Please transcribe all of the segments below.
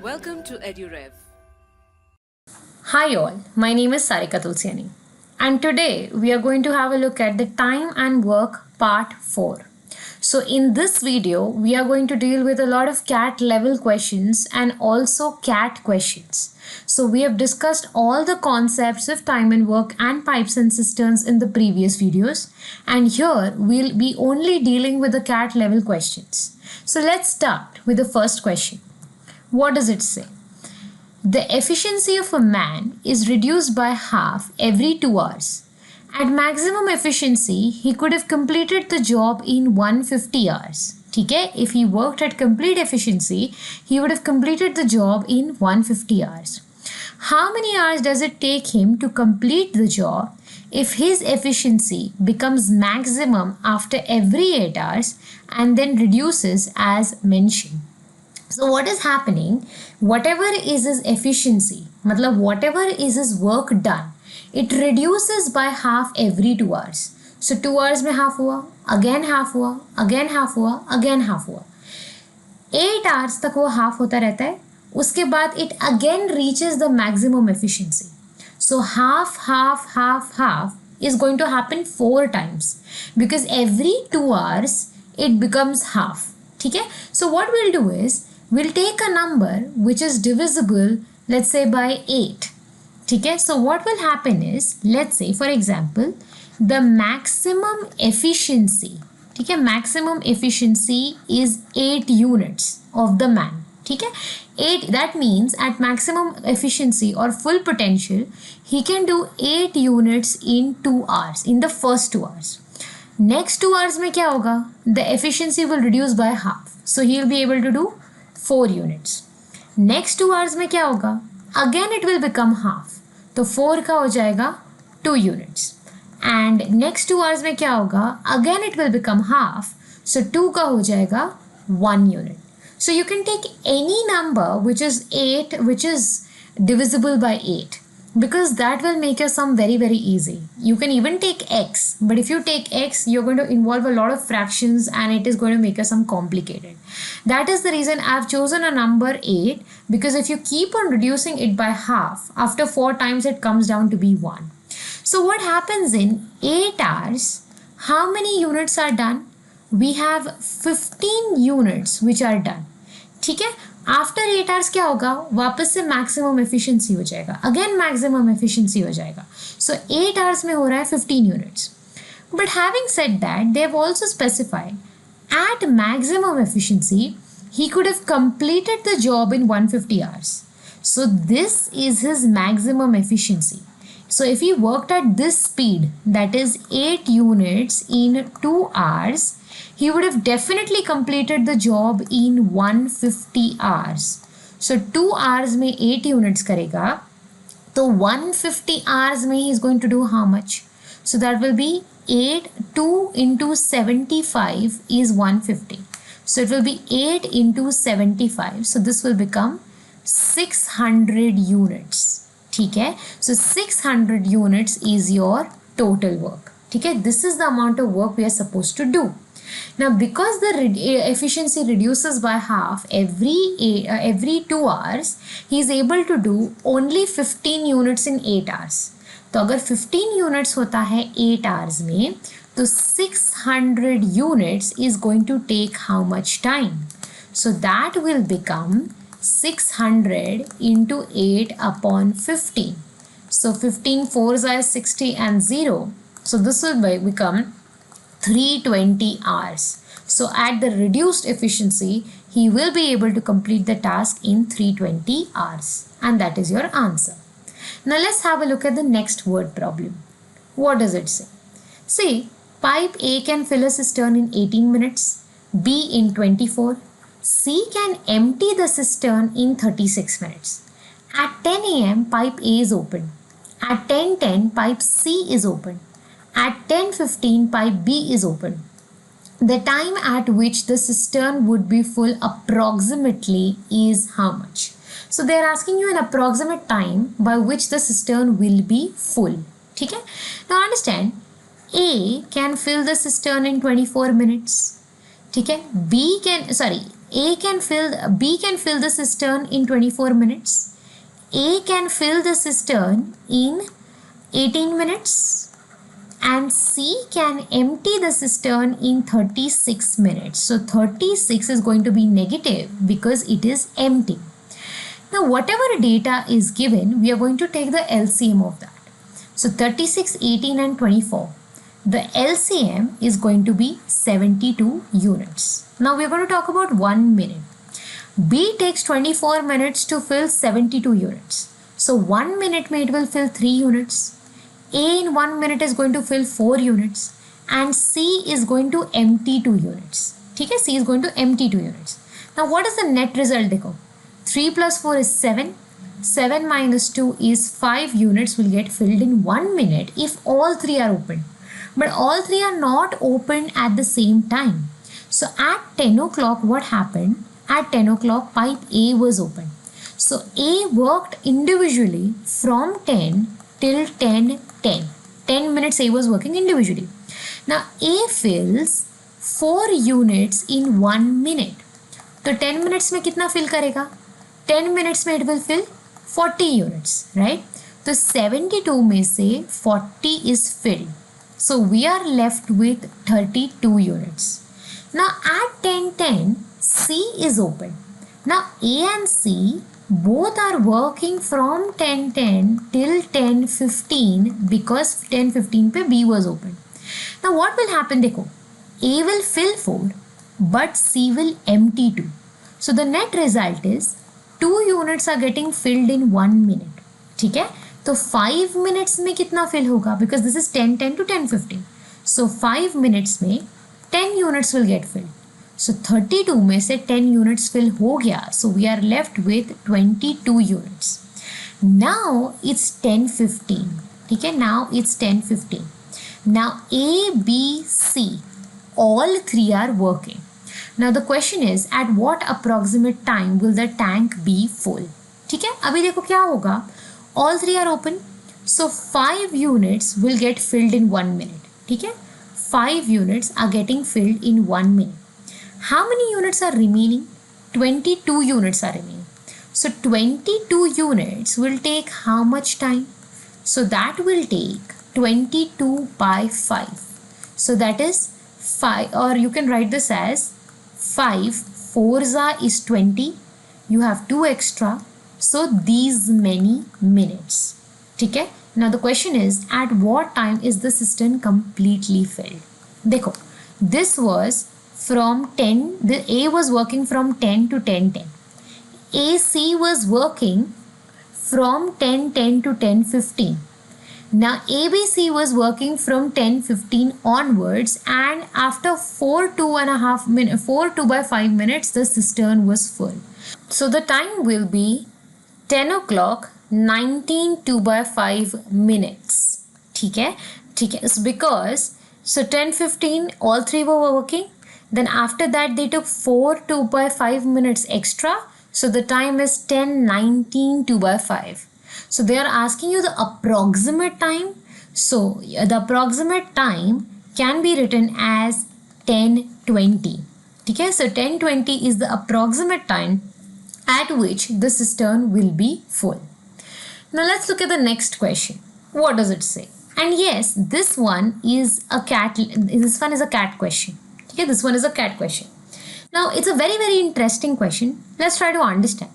Welcome to EduRev. Hi all, my name is Sarika Tulsiani and today we are going to have a look at the time and work part 4. So in this video we are going to deal with a lot of CAT level questions and also CAT questions. So we have discussed all the concepts of time and work and pipes and cisterns in the previous videos, and here we'll be only dealing with the CAT level questions. So let's start with the first question. What does it say? The efficiency of a man is reduced by half every 2 hours. At maximum efficiency, he could have completed the job in 150 hours. Okay? If he worked at complete efficiency, he would have completed the job in 150 hours. How many hours does it take him to complete the job if his efficiency becomes maximum after every 8 hours and then reduces as mentioned? So what is happening, whatever is his efficiency, matlab whatever is his work done, it reduces by half every 2 hours. So 2 hours में half हुआ, again half हुआ, again half हुआ, again half हुआ. 8 hours तक वो half होता रहता है. उसके बाद it again reaches the maximum efficiency. So half is going to happen 4 times because every 2 hours it becomes half. ठीक है? So what we'll do is we'll take a number which is divisible, let's say by 8. Okay, so what will happen is, let's say for example, the maximum efficiency, okay, maximum efficiency is 8 units of the man. Okay, 8, that means at maximum efficiency or full potential, he can do 8 units in 2 hours, in the first 2 hours. Next 2 hours में क्या होगा? The efficiency will reduce by half. So he will be able to do 4 units. Next 2 hours में क्या होगा? Again it will become half. तो 4 का हो जाएगा 2 units. And next 2 hours में क्या होगा? Again it will become half. So 2 का हो जाएगा 1 unit. So you can take any number which is 8, which is divisible by 8. Because that will make your sum very, very easy. You can even take x, but if you take x, you're going to involve a lot of fractions and it is going to make your sum complicated. That is the reason I've chosen a number 8, because if you keep on reducing it by half, after 4 times it comes down to be 1. So what happens in 8 hours, how many units are done? We have 15 units which are done. ठीक है? After 8 hours क्या होगा? वापस से maximum efficiency हो जाएगा, again maximum efficiency हो जाएगा. सो 8 आवर्स में हो रहा है 15 units. But having said that, they have also specified at maximum efficiency he could have completed the job in 150 hours. So this is his maximum efficiency. So if he worked at this speed, that is 8 units in 2 hours, he would have definitely completed the job in 150 hours. So 2 hours में 8 units करेगा, तो 150 hours में he is going to do how much? So that will be 2 into 75 is 150. So it will be 8 into 75. So this will become 600 units. ठीक है? So 600 units is your total work. ठीक है? This is the amount of work we are supposed to do. Now because the efficiency reduces by half every 2 hours, he is able to do only 15 units in 8 hours. तो अगर 15 units होता है 8 hours में, तो 600 units is going to take how much time? So that will become 600 into 8 upon 15. So 15 4s are 60 and 0. So this will become 320 hours. So at the reduced efficiency, he will be able to complete the task in 320 hours. And that is your answer. Now let's have a look at the next word problem. What does it say? See, pipe A can fill a cistern in 18 minutes, B in 24, C can empty the cistern in 36 minutes. At 10 a.m., pipe A is open. At 10:10, pipe C is open. At 10:15, pipe B is open. The time at which the cistern would be full approximately is how much? So they are asking you an approximate time by which the cistern will be full. ठीक है? Now understand, A can fill the cistern in 24 minutes. ठीक है? B can fill the cistern in 24 minutes. A can fill the cistern in 18 minutes. And C can empty the cistern in 36 minutes. So 36 is going to be negative because it is empty. Now whatever data is given, we are going to take the LCM of that. So 36, 18 and 24. The LCM is going to be 72 units. Now we are going to talk about 1 minute. B takes 24 minutes to fill 72 units. So 1 minute it will fill 3 units. A in 1 minute is going to fill 4 units. And C is going to empty 2 units. Okay, C is going to empty 2 units. Now what is the net result? Dekho? 3 plus 4 is 7. 7 minus 2 is 5 units will get filled in 1 minute if all 3 are open. But all 3 are not open at the same time. So at 10 o'clock what happened? At 10 o'clock pipe A was open. So A worked individually from 10 till 10:10. 10 minutes A was working individually. Now A fills 4 units in 1 minute. तो 10 minutes में कितना fill करेगा? 10 minutes में it will fill 40 units, right? तो 72 में से 40 is filled. So we are left with 32 units. Now at 10:10, C is open. Now A and C both are working from 10:10 till 10:15 because 10:15 पे B was open. Now what will happen? देखो, A will fill 4 but C will empty 2. So the net result is 2 units are getting filled in 1 minute. ठीक है? तो 5 minutes में कितना fill होगा? Because this is 10:10 to 10:15. So 5 minutes में 10 units will get filled. So 32 में से 10 units fill हो गया. So we are left with 22 units. Now it's 10:15. ठीक है? Now it's 10:15. Now A, B, C, all 3 are working. Now the question is at what approximate time will the tank be full? ठीक है? अभी देखो क्या होगा? All 3 are open. So 5 units will get filled in 1 minute. ठीक है? 5 units are getting filled in 1 minute. How many units are remaining? 22 units are remaining. So 22 units will take how much time? So that will take 22 by 5. So that is 5, or you can write this as 5 4s is 20. You have 2 extra. So these many minutes. Okay? Now the question is at what time is the cistern completely filled? देखो, this was from 10, the A was working from 10 to 10:10. AC was working from 10:10 to 10:15. Now ABC was working from 10:15 onwards, and after 4 2 by 5 minutes the cistern was full. So the time will be 10 o'clock 19 2 by 5 minutes. ठीक है? ठीक है? It's because so 10:15 all 3 were working. Then after that they took 4 2 by 5 minutes extra. So the time is 10:19 2 by 5. So they are asking you the approximate time. So the approximate time can be written as 10:20. Okay, so 10:20 is the approximate time at which the cistern will be full. Now let's look at the next question. What does it say? And yes, this one is a cat question. Okay, this one is a cat question. Now it's a very interesting question. Let's try to understand.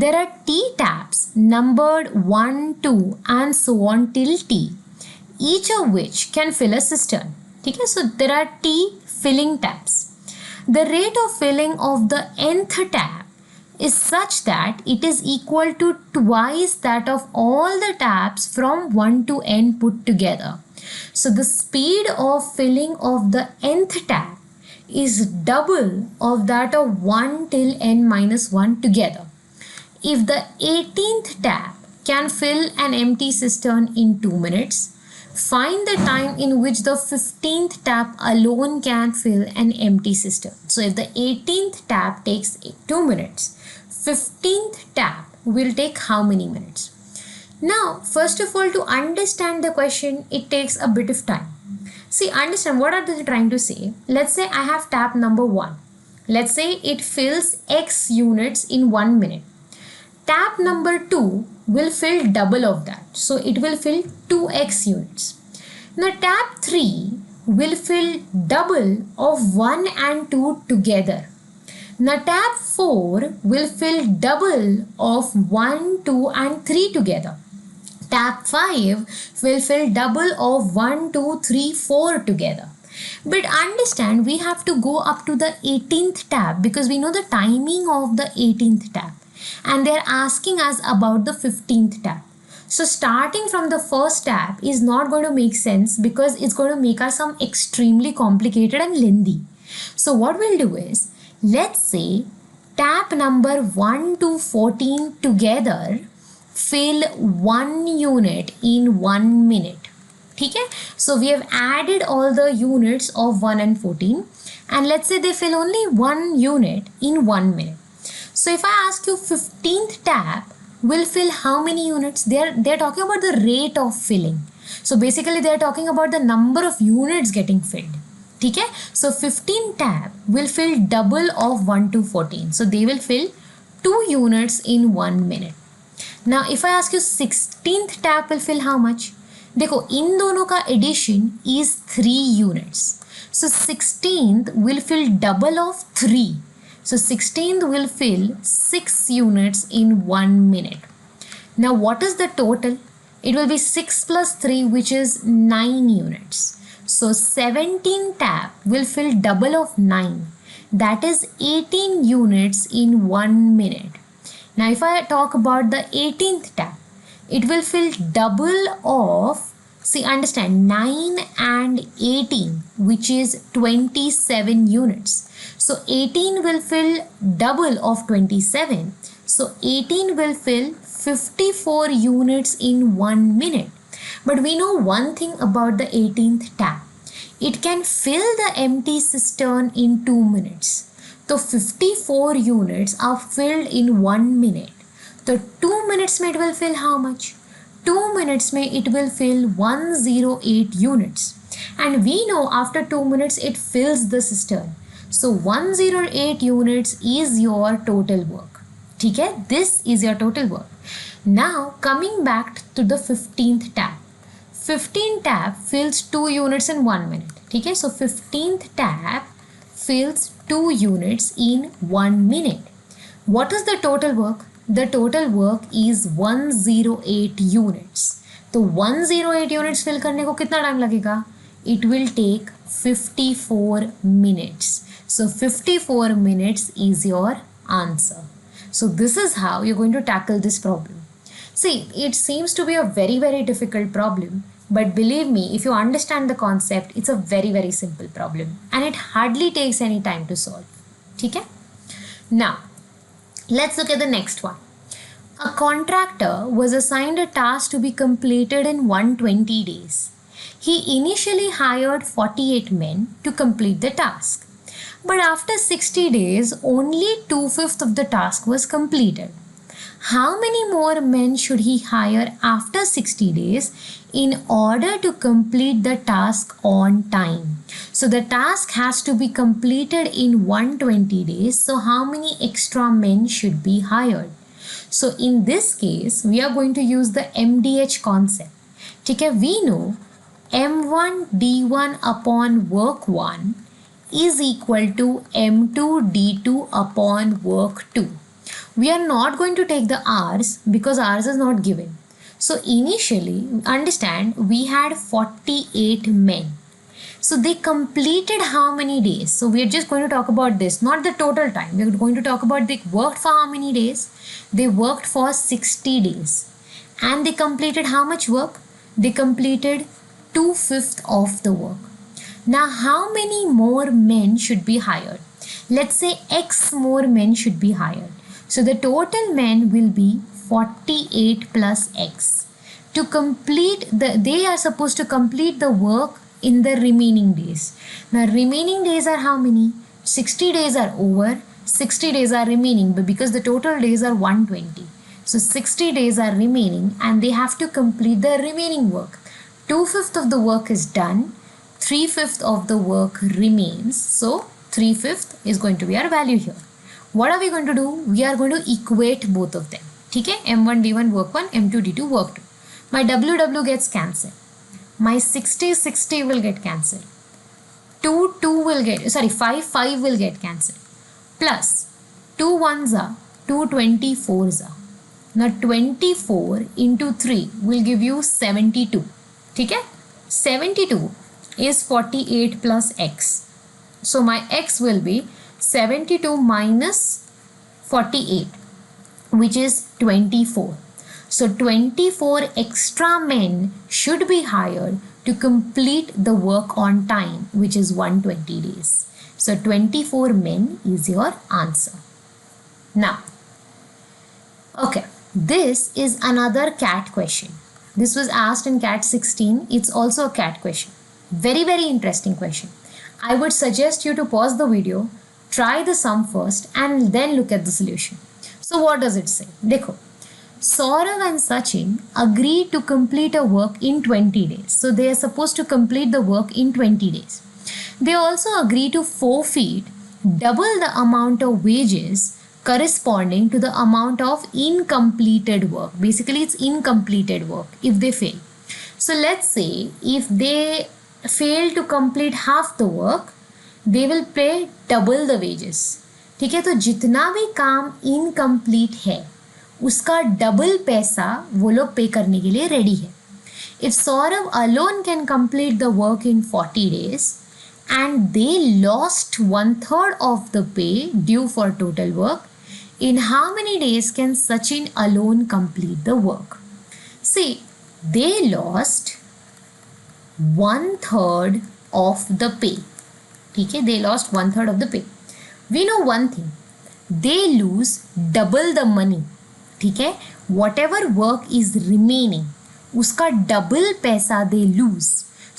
There are T taps numbered 1, 2 and so on till T, each of which can fill a cistern. Okay, so there are T filling taps. The rate of filling of the nth tap is such that it is equal to twice that of all the taps from 1 to n put together. So the speed of filling of the nth tap is double of that of 1 till n minus 1 together. If the 18th tap can fill an empty cistern in 2 minutes, find the time in which the 15th tap alone can fill an empty cistern. So if the 18th tap takes 2 minutes, 15th tap will take how many minutes? Now, first of all, to understand the question, it takes a bit of time. See, understand what are they trying to say? Let's say I have tap number 1. Let's say it fills X units in 1 minute. Tap number 2 will fill double of that. So it will fill 2x units. Now tap 3 will fill double of 1 and 2 together. Now tap 4 will fill double of 1, 2 and 3 together. Tap 5 will fill double of 1, 2, 3, 4 together. But understand, we have to go up to the 18th tab because we know the timing of the 18th tab. And they're asking us about the 15th tab. So starting from the first tab is not going to make sense because it's going to make our sum extremely complicated and lengthy. So what we'll do is, let's say tab number 1 to 14 together fill 1 unit in 1 minute. Okay? So we have added all the units of 1 and 14 and let's say they fill only 1 unit in 1 minute. So if I ask you 15th tab will fill how many units? They're talking about the rate of filling. So basically they're talking about the number of units getting filled. Okay? So 15 tab will fill double of 1 to 14. So they will fill 2 units in 1 minute. Now if I ask you 16th tab will fill how much? देखो इन दोनों का addition is 3 units. So 16th will fill double of 3. So 16th will fill 6 units in 1 minute. Now what is the total? It will be 6 plus 3 which is 9 units. So 17 tab will fill double of 9. That is 18 units in 1 minute. Now if I talk about the 18th tab, it will fill double of, see understand, 9 and 18 which is 27 units. So 18 will fill double of 27. So 18 will fill 54 units in 1 minute. But we know one thing about the 18th tab. It can fill the empty cistern in 2 minutes. So 54 units are filled in 1 minute. So 2 minutes में it will fill how much? 2 minutes में it will fill 108 units. And we know after 2 minutes it fills the cistern. So 108 units is your total work. Okay? This is your total work. Now coming back to the 15th tab. 15th tab fills 2 units in 1 minute. Okay? So 15th tab fills 2 units in 1 minute. What is the total work? The total work is 108 units. तो 108 units fill करने को कितना time लगेगा? It will take 54 minutes. So 54 minutes is your answer. So this is how you're going to tackle this problem. See, it seems to be a very, very difficult problem. But believe me, if you understand the concept, it's a very, very simple problem. And it hardly takes any time to solve. Okay? Now, let's look at the next one. A contractor was assigned a task to be completed in 120 days. He initially hired 48 men to complete the task. But after 60 days, only 2/5 of the task was completed. How many more men should he hire after 60 days in order to complete the task on time? So the task has to be completed in 120 days. So how many extra men should be hired? So in this case, we are going to use the MDH concept. Okay, we know M1 D1 upon work 1 is equal to M2 D2 upon work 2. We are not going to take the hours because hours is not given. So initially, understand, we had 48 men. So they completed how many days? So we are just going to talk about this, not the total time. We are going to talk about they worked for how many days? They worked for 60 days. And they completed how much work? They completed 2/5 of the work. Now how many more men should be hired? Let's say X more men should be hired. So the total men will be 48 plus X. To complete they are supposed to complete the work in the remaining days. Now remaining days are how many? 60 days are over, 60 days are remaining, but because the total days are 120. So 60 days are remaining and they have to complete the remaining work. 2/5 of the work is done, 3/5 of the work remains. So 3/5 is going to be our value here. What are we going to do? We are going to equate both of them. ठीक है, m1 d1 work 1, m2 d2 work 2. My w gets cancelled. My 60 will get cancelled. 2 will get, sorry, 5 will get cancelled. Plus 2 ones are 2 24s are. Now 24 into 3 will give you 72. ठीक है, 72 is 48 plus x. So my x will be 72 minus 48, which is 24. So 24 extra men should be hired to complete the work on time, which is 120 days. So 24 men is your answer. Now, okay, this is another CAT question. This was asked in CAT 16. It's also a CAT question. Very, very interesting question. I would suggest you to pause the video, try the sum first, and then look at the solution. So what does it say? Dekho. Saurav and Sachin agreed to complete a work in 20 days. So they are supposed to complete the work in 20 days. They also agree to forfeit double the amount of wages corresponding to the amount of incompleted work. Basically, it's incompleted work if they fail. So let's say if they fail to complete half the work, they will pay double the wages. ठीक है, तो जितना भी काम incomplete है उसका double पैसा वो लोग पे करने के लिए रेडी है. If Saurav alone can complete the work in 40 days and they lost 1/3 of the pay due for total work, in how many days can Sachin alone complete the work? See, they lost 1/3 of the pay. ठीक है, they lost 1/3 of the pay. We know one thing, they lose double the money. ठीक है, whatever work is remaining उसका double पैसा they lose.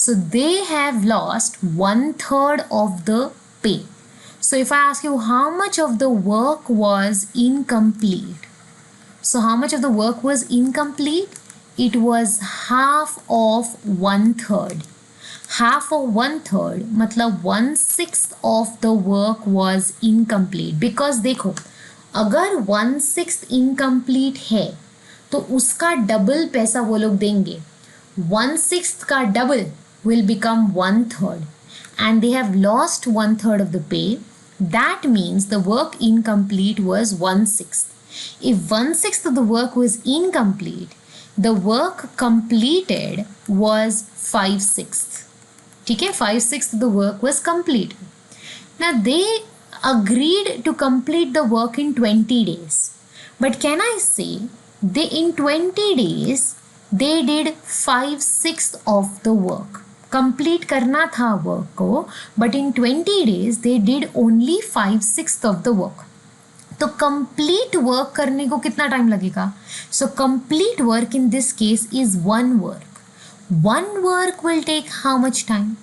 So they have lost 1/3 of the pay. So if I ask you how much of the work was incomplete, so how much of the work was incomplete? It was half of 1/3. Half of 1/3 मतलब 1/6 of the work was incomplete. Because देखो, अगर 1/6 incomplete है तो उसका double पैसा वो लोग देंगे. 1/6 का double will become 1/3 and they have lost 1/3 of the pay. That means the work incomplete was 1/6. If 1/6 of the work was incomplete, the work completed was 5/6. ठीक है, 5/6 of the work was completed. Now they agreed to complete the work in 20 days. But can I say they in 20 days they did 5/6 of the work. Complete करना था work को, but in 20 days they did only 5/6 of the work. तो complete work करने को कितना time लगेगा? So complete work in this case is one work. One work will take how much time?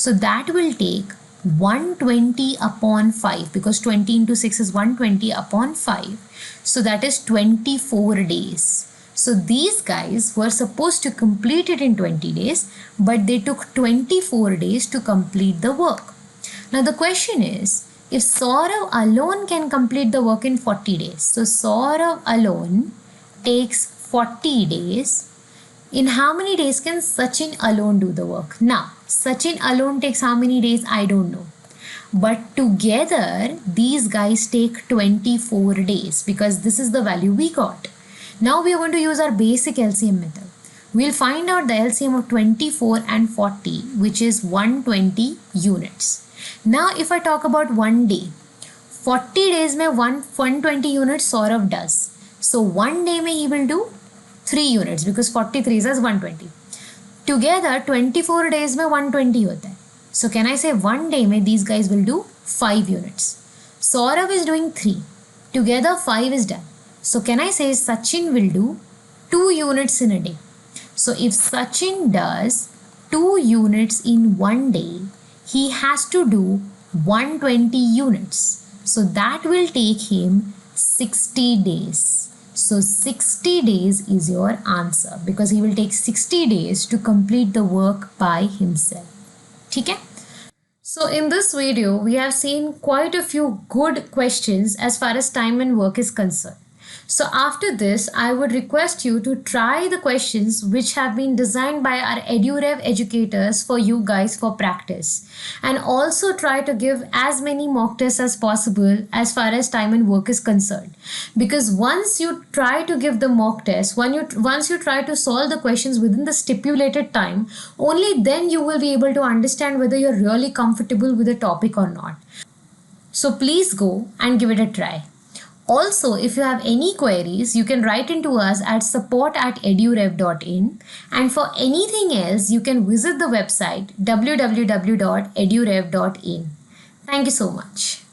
So that will take 120 upon 5, because 20 into 6 is 120 upon 5. So that is 24 days. So these guys were supposed to complete it in 20 days, but they took 24 days to complete the work. Now the question is, if Saurav alone can complete the work in 40 days, so Saurav alone takes 40 days, in how many days can Sachin alone do the work? Now, Sachin alone takes how many days? I don't know. But together, these guys take 24 days because this is the value we got. Now we are going to use our basic LCM method. We'll find out the LCM of 24 and 40, which is 120 units. Now, if I talk about one day, 40 days में 120 units Saurav does. So one day में he will do 3 units because 43 is 120. Together 24 days में 120 होता है. So can I say one day में these guys will do 5 units. Saurav is doing 3. Together 5 is done. So can I say Sachin will do 2 units in a day. So if Sachin does 2 units in one day, he has to do 120 units. So that will take him 60 days. So 60 days is your answer because he will take 60 days to complete the work by himself. ठीक है? So in this video, we have seen quite a few good questions as far as time and work is concerned. So after this, I would request you to try the questions which have been designed by our EduRev educators for you guys for practice. And also try to give as many mock tests as possible as far as time and work is concerned. Because once you try to give the mock test, once you try to solve the questions within the stipulated time, only then you will be able to understand whether you're really comfortable with the topic or not. So please go and give it a try. Also, if you have any queries, you can write into us at support@edurev.in, and for anything else, you can visit the website www.edurev.in. Thank you so much.